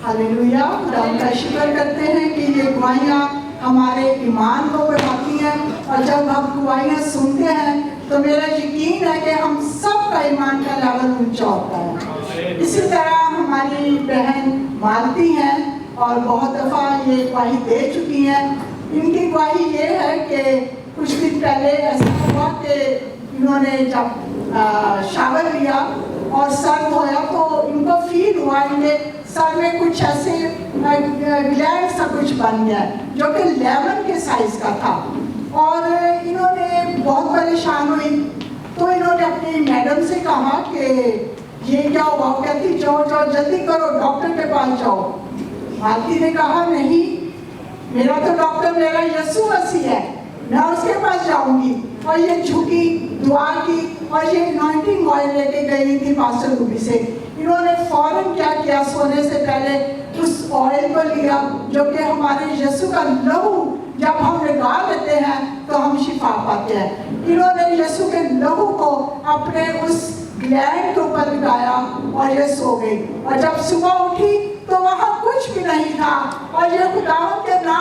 Hallelujah. खुदा का शुक्र करते हैं कि ये गवाहियाँ हमारे ईमान को बढ़ाती हैं, और जब हम गवाहियाँ सुनते हैं तो मेरा यकीन है कि हम सब का ईमान का लेवल ऊंचा होता है। इसी तरह हमारी बहन मानती हैं और बहुत दफ़ा ये गवाही दे चुकी हैं। इनकी गवाही ये है कि कुछ दिन पहले ऐसा हुआ कि इन्होंने जब शावर लिया और सर धोया तो इनको फील हुआ इनके सर में कुछ ऐसे ग्लैंड सा कुछ बन गया जो कि लेमन के साइज का था, और इन्होंने बहुत परेशान हुई। तो इन्होंने अपनी मैडम से कहा कि ये क्या हुआ। कहती जाओ जाओ जल्दी करो, डॉक्टर के पास जाओ। मालती ने कहा नहीं, मेरा तो डॉक्टर मेरा यीशु मसीह है, मैं उसके पास जाऊंगी। और ये झुकी, दुआ की और ये अनॉइंटिंग ऑयल लेके गई थी पास्टर रूबी से। इन्होंने फौरन क्या किया, सोने से पहले उस ऑयल को लिया जो कि हमारे यीशु का लहू जब हम लगा लेते हैं तो हम शिफा पाते हैं। इन्होंने यीशु के लहू को अपने उस ग्लैंड के ऊपर लगाया और ये सो गई। और जब सुबह उठी तो वहाँ कुछ भी नहीं था, और ये खुदावंद के नाम